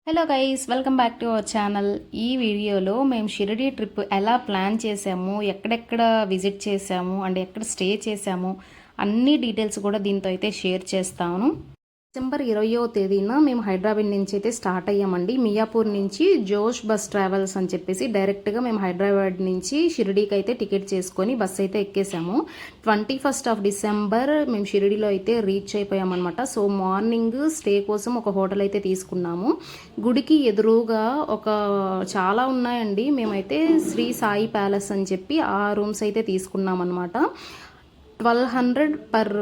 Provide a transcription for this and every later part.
Hello guys, welcome back to our channel. ఈ వీడియోలో మేము షిరిడీ ట్రిప్ ఎలా ప్లాన్ చేసాము, ఎక్కడెక్కడ విజిట్ చేసాము అండ్ ఎక్కడ స్టే చేసాము అన్ని డీటెయిల్స్ కూడా దీంతో అయితే షేర్ చేస్తాను. డిసెంబర్ 20వ తేదీన మేము హైదరాబాద్ నుంచి అయితే స్టార్ట్ అయ్యామండి. మియాపూర్ నుంచి జోష్ బస్ ట్రావెల్స్ అని చెప్పేసి డైరెక్ట్గా మేము హైదరాబాద్ నుంచి షిరిడీకి అయితే టికెట్ చేసుకొని బస్ అయితే ఎక్కేసాము. 21st ఆఫ్ డిసెంబర్ మేము షిరిడీలో అయితే రీచ్ అయిపోయామన్నమాట. సో మార్నింగ్ స్టే కోసం ఒక హోటల్ అయితే తీసుకున్నాము. గుడికి ఎదురుగా చాలా ఉన్నాయండి. మేమైతే శ్రీ సాయి ప్యాలెస్ అని చెప్పి ఆ రూమ్స్ అయితే తీసుకున్నాం అనమాట. 1200 పర్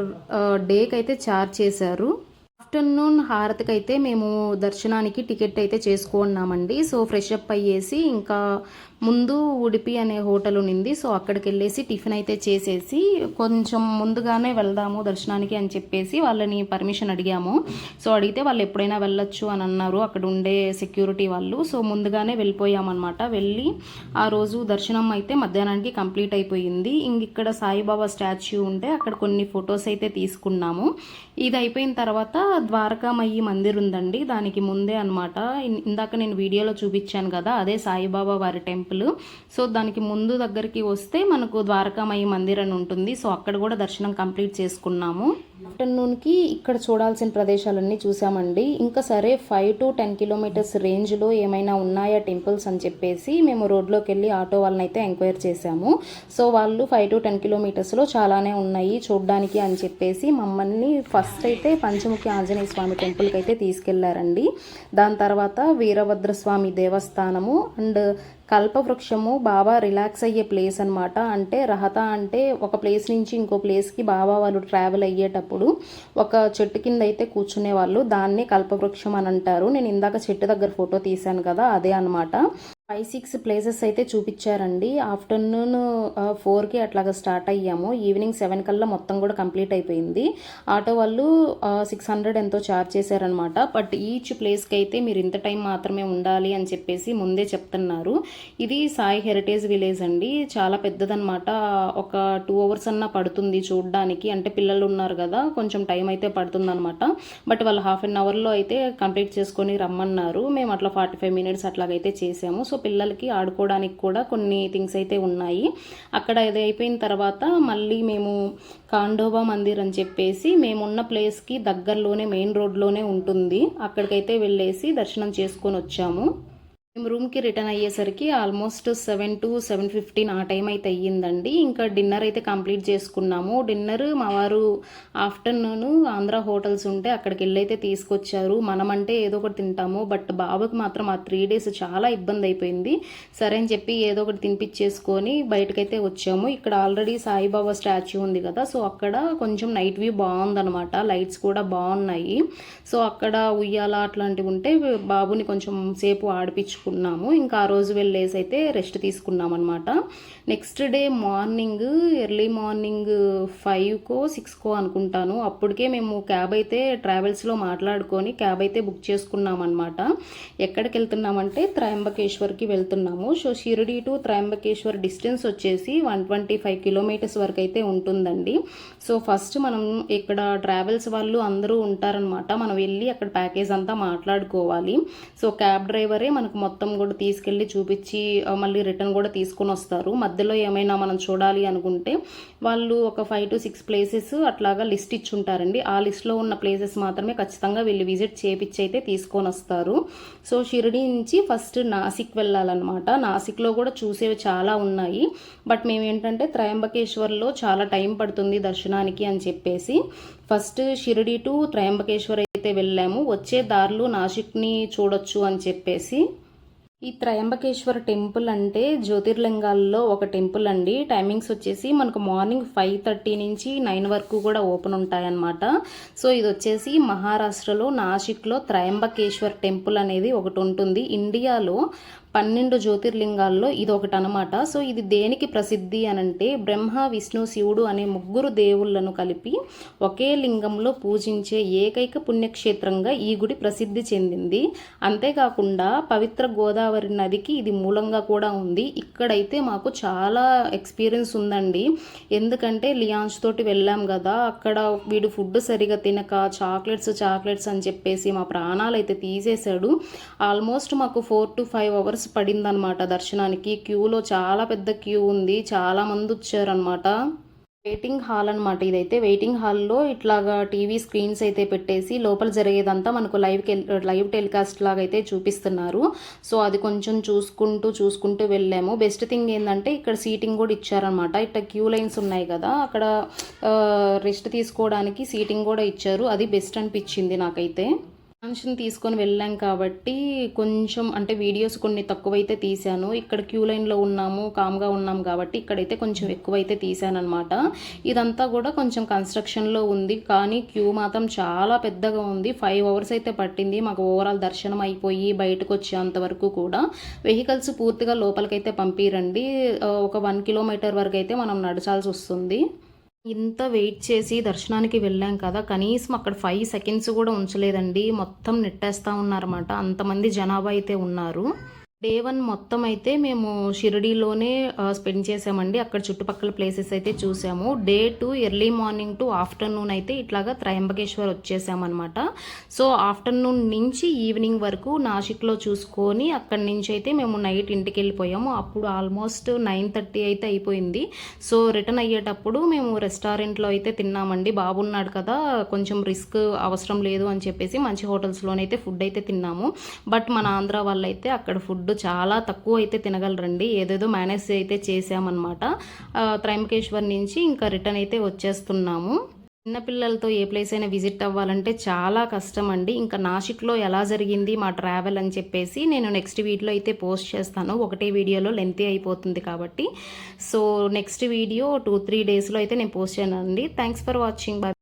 డేకి అయితే ఛార్జ్ చేశారు. ఆఫ్టర్నూన్ హారతికి అయితే మేము దర్శనానికి టికెట్ అయితే చేసుకున్నామండి. సో ఫ్రెష్ అప్ అయ్యేసి ఇంకా ముందు ఉడిపి అనే హోటల్ ఉన్నింది. సో అక్కడికి వెళ్ళేసి టిఫిన్ అయితే చేసేసి కొంచెం ముందుగానే వెళ్దాము దర్శనానికి అని చెప్పేసి వాళ్ళని పర్మిషన్ అడిగాము. సో అడిగితే వాళ్ళు ఎప్పుడైనా వెళ్ళొచ్చు అని అన్నారు అక్కడ ఉండే సెక్యూరిటీ వాళ్ళు. సో ముందుగానే వెళ్ళిపోయామన్నమాట. వెళ్ళి ఆ రోజు దర్శనం అయితే మధ్యాహ్నానికి కంప్లీట్ అయిపోయింది. ఇక్కడ సాయిబాబా స్టాచ్యూ ఉంటే అక్కడ కొన్ని ఫొటోస్ అయితే తీసుకున్నాము. ఇది అయిపోయిన తర్వాత ద్వారకామయ్యి మందిర్ ఉందండి, దానికి ముందే అనమాట. ఇందాక నేను వీడియోలో చూపించాను కదా, అదే సాయిబాబా వారి టెంపుల్. సో దానికి ముందు దగ్గరికి వస్తే మనకు ద్వారకామయ్యి మందిర్ అని ఉంటుంది. సో అక్కడ కూడా దర్శనం కంప్లీట్ చేసుకున్నాము. ఆఫ్టర్నూన్కి ఇక్కడ చూడాల్సిన ప్రదేశాలన్నీ చూసామండి. ఇంకా సరే 5 to 10 కిలోమీటర్స్ రేంజ్లో ఏమైనా ఉన్నాయా టెంపుల్స్ అని చెప్పేసి మేము రోడ్లోకి వెళ్ళి ఆటో వాళ్ళని అయితే ఎంక్వైరీ చేసాము. సో వాళ్ళు 5 to 10 కిలోమీటర్స్లో చాలానే ఉన్నాయి చూడడానికి అని చెప్పేసి మమ్మల్ని ఫస్ట్ అయితే పంచముఖి ఆంజనేయ స్వామి టెంపుల్కి అయితే తీసుకెళ్లారండి. దాని తర్వాత వీరభద్రస్వామి దేవస్థానము అండ్ కల్పవృక్షము బాబా రిలాక్స్ అయ్యే ప్లేస్ అనమాట. అంటే రహత అంటే ఒక ప్లేస్ నుంచి ఇంకో ప్లేస్కి బాబా వాళ్ళు ట్రావెల్ అయ్యేటప్పుడు ఒక చెట్టు కింద అయితే కూర్చునేవాళ్ళు, దాన్నే కల్పవృక్షం అని అంటారు. నేను ఇందాక చెట్టు దగ్గర ఫోటో తీశాను కదా, అదే అనమాట. 5-6 ప్లేసెస్ అయితే చూపించారండి. ఆఫ్టర్నూన్ 4కి అట్లాగా స్టార్ట్ అయ్యాము. ఈవినింగ్ 7 కల్లా మొత్తం కూడా కంప్లీట్ అయిపోయింది. ఆటో వాళ్ళు 600 ఎంతో ఛార్జ్ చేశారనమాట. బట్ ఈచ్ ప్లేస్కి అయితే మీరు ఇంత టైం మాత్రమే ఉండాలి అని చెప్పేసి ముందే చెప్తున్నారు. ఇది సాయి హెరిటేజ్ విలేజ్ అండి, చాలా పెద్దదనమాట. ఒక 2 hours అన్నా పడుతుంది చూడడానికి. అంటే పిల్లలు ఉన్నారు కదా, కొంచెం టైం అయితే పడుతుంది అనమాట. బట్ వాళ్ళు హాఫ్ అన్ అవర్లో అయితే కంప్లీట్ చేసుకొని రమ్మన్నారు. మేము అట్లా 45 minutes అట్లాగైతే చేసాము. సో పిల్లలకి ఆడుకోవడానికి కూడా కొన్ని థింగ్స్ అయితే ఉన్నాయి. అక్కడ ఇది అయిపోయిన తర్వాత మళ్ళీ మేము ఖండోబా మందిర్ అని చెప్పేసి మేమున్న ప్లేస్కి దగ్గరలోనే మెయిన్ రోడ్లోనే ఉంటుంది, అక్కడికైతే వెళ్ళేసి దర్శనం చేసుకొని వచ్చాము. మేము రూమ్కి రిటర్న్ అయ్యేసరికి ఆల్మోస్ట్ 7 to 7:15 ఆ టైం అయితే అయ్యిందండి. ఇంకా డిన్నర్ అయితే కంప్లీట్ చేసుకున్నాము. డిన్నర్ మా వారు ఆఫ్టర్నూన్ ఆంధ్ర హోటల్స్ ఉంటే అక్కడికి వెళ్ళి అయితే తీసుకొచ్చారు. మనమంటే ఏదో ఒకటి తింటాము, బట్ బాబుకి మాత్రం ఆ 3 days చాలా ఇబ్బంది అయిపోయింది. సరే అని చెప్పి ఏదో ఒకటి తినిపించేసుకొని బయటకైతే వచ్చాము. ఇక్కడ ఆల్రెడీ సాయిబాబా స్టాచ్యూ ఉంది కదా, సో అక్కడ కొంచెం నైట్ వ్యూ బాగుందనమాట, లైట్స్ కూడా బాగున్నాయి. సో అక్కడ ఉయ్యాల అట్లాంటివి ఉంటే బాబుని కొంచెం సేపు ఆడిపించుకున్నాము. ఇంకా ఆ రోజు వెళ్ళేసి అయితే రెస్ట్ తీసుకున్నాం అనమాట. Next day morning early morning 5కో 6కో అనుకుంటాను, అప్పటికే మేము క్యాబ్ అయితే ట్రావెల్స్లో మాట్లాడుకొని క్యాబ్ అయితే బుక్ చేసుకున్నాం అనమాట. ఎక్కడికి వెళ్తున్నామంటే త్రయంబకేశ్వర్కి వెళ్తున్నాము. So Shirdi to Trimbakeshwar distance వచ్చేసి 125 kilometers వరకు అయితే ఉంటుందండి. సో ఫస్ట్ మనం ఇక్కడ ట్రావెల్స్ వాళ్ళు అందరూ ఉంటారనమాట. మనం వెళ్ళి అక్కడ ప్యాకేజ్ అంతా మాట్లాడుకోవాలి. సో క్యాబ్ డ్రైవరే మనకు మొత్తం కూడా తీసుకెళ్ళి చూపించి మళ్ళీ రిటర్న్ కూడా తీసుకొని వస్తారు. మధ్యలో ఏమైనా మనం చూడాలి అనుకుంటే వాళ్ళు ఒక 5 to 6 places అట్లాగా లిస్ట్ ఇచ్చుంటారండి. ఆ లిస్ట్లో ఉన్న ప్లేసెస్ మాత్రమే ఖచ్చితంగా వీళ్ళు విజిట్ చేపించి అయితే తీసుకొని వస్తారు. సో షిరిడీ నుంచి ఫస్ట్ నాసిక్ వెళ్ళాలన్నమాట. నాసిక్లో కూడా చూసేవి చాలా ఉన్నాయి, బట్ మేము ఏంటంటే త్రయంబకేశ్వర్లో చాలా టైం పడుతుంది దర్శనానికి అని చెప్పేసి ఫస్ట్ షిరిడీ టు త్రయంబకేశ్వర్ అయితే వెళ్ళాము. వచ్చే దారిలో నాసిక్ని చూడొచ్చు అని చెప్పేసి. ఈ త్రయంబకేశ్వర టెంపుల్ అంటే జ్యోతిర్లింగాల్లో ఒక టెంపుల్ అండి. టైమింగ్స్ వచ్చేసి మనకు మార్నింగ్ 5:30 నుంచి 9 వరకు కూడా ఓపెన్ ఉంటాయన్నమాట. సో ఇది వచ్చేసి మహారాష్ట్రలో నాసిక్లో త్రయంబకేశ్వర్ టెంపుల్ అనేది ఒకటి ఉంటుంది. ఇండియాలో 12 జ్యోతిర్లింగాల్లో ఇది ఒకటి అనమాట. సో ఇది దేనికి ప్రసిద్ధి అనంటే బ్రహ్మ విష్ణు శివుడు అనే ముగ్గురు దేవుళ్ళను కలిపి ఒకే లింగంలో పూజించే ఏకైక పుణ్యక్షేత్రంగా ఈ గుడి ప్రసిద్ధి చెందింది. అంతేకాకుండా పవిత్ర గోదావరి నదికి ఇది మూలంగా కూడా ఉంది. ఇక్కడైతే మాకు చాలా ఎక్స్పీరియన్స్ ఉందండి. ఎందుకంటే లియాన్స్ తోటి వెళ్ళాం కదా, అక్కడ వీడు ఫుడ్ సరిగా తినక చాక్లెట్స్ అని చెప్పేసి మా ప్రాణాలు అయితే తీసేశాడు. ఆల్మోస్ట్ మాకు 4 to 5 అవర్స్ పడిందనమాట దర్శనానికి. క్యూలో చాలా పెద్ద క్యూ ఉంది, చాలా మంది వచ్చారనమాట. వెయిటింగ్ హాల్ అనమాట ఇదైతే. వెయిటింగ్ హాల్లో ఇట్లాగా టీవీ స్క్రీన్స్ అయితే పెట్టేసి లోపల జరిగేదంతా మనకు లైవ్ టెలికాస్ట్ లాగా అయితే చూపిస్తున్నారు. సో అది కొంచెం చూసుకుంటూ వెళ్ళాము. బెస్ట్ థింగ్ ఏంటంటే ఇక్కడ సీటింగ్ కూడా ఇచ్చారనమాట. ఇట్లా క్యూ లైన్స్ ఉన్నాయి కదా, అక్కడ రెస్ట్ తీసుకోవడానికి సీటింగ్ కూడా ఇచ్చారు. అది బెస్ట్ అనిపించింది నాకైతే. ఫంక్షన్ తీసుకొని వెళ్ళాం కాబట్టి కొంచెం అంటే వీడియోస్ కొన్ని తక్కువైతే తీశాను. ఇక్కడ క్యూ లైన్లో కామ్గా ఉన్నాం కాబట్టి ఇక్కడైతే కొంచెం ఎక్కువైతే తీశాను అనమాట. ఇదంతా కూడా కొంచెం కన్స్ట్రక్షన్లో ఉంది, కానీ క్యూ మాత్రం చాలా పెద్దగా ఉంది. 5 అవర్స్ అయితే పట్టింది మాకు ఓవరాల్ దర్శనం అయిపోయి బయటకు వచ్చేంతవరకు కూడా. వెహికల్స్ పూర్తిగా లోపలికైతే పంపిరండి. ఒక 1 కిలోమీటర్ వరకు అయితే మనం నడచాల్సి వస్తుంది. ఇంత వెయిట్ చేసి దర్శనానికి వెళ్ళాం కదా, కనీసం అక్కడ 5 సెకండ్స్ కూడా ఉంచలేదండి. మొత్తం నెట్టేస్తూ ఉన్నారన్నమాట, అంతమంది జనాభా అయితే ఉన్నారు. డే 1 మొత్తం అయితే మేము షిరిడీలోనే స్పెండ్ చేసామండి. అక్కడ చుట్టుపక్కల ప్లేసెస్ అయితే చూసాము. Day 2 early morning to afternoon అయితే ఇట్లాగా త్రయంబకేశ్వర్ వచ్చేసామన్నమాట. సో ఆఫ్టర్నూన్ నుంచి ఈవినింగ్ వరకు నాసిక్లో చూసుకొని అక్కడి నుంచి అయితే మేము నైట్ ఇంటికి వెళ్ళిపోయాము. అప్పుడు ఆల్మోస్ట్ 9:30 అయితే అయిపోయింది. సో రిటర్న్ అయ్యేటప్పుడు మేము రెస్టారెంట్లో అయితే తిన్నామండి. బాబు ఉన్నాడు కదా, కొంచెం రిస్క్ అవసరం లేదు అని చెప్పేసి మంచి హోటల్స్లోనైతే ఫుడ్ అయితే తిన్నాము. బట్ మన ఆంధ్ర వాళ్ళైతే అక్కడ ఫుడ్ చాలా తక్కువ అయితే తినగలరండి. ఏదేదో మేనేజ్ అయితే చేసామన్నమాట. త్రయంబకేశ్వర్ నుంచి ఇంకా రిటర్న్ అయితే వచ్చేస్తున్నాము. చిన్నపిల్లలతో ఏ ప్లేస్ అయినా విజిట్ అవ్వాలంటే చాలా కష్టం అండి. ఇంకా నాసిక్లో ఎలా జరిగింది మా ట్రావెల్ అని చెప్పేసి నేను నెక్స్ట్ వీడియోలో అయితే పోస్ట్ చేస్తాను. ఒకటే వీడియోలో లెంతీ అయిపోతుంది కాబట్టి. సో నెక్స్ట్ వీడియో 2-3 డేస్లో అయితే నేను పోస్ట్ చేయనండి. Thanks for watching.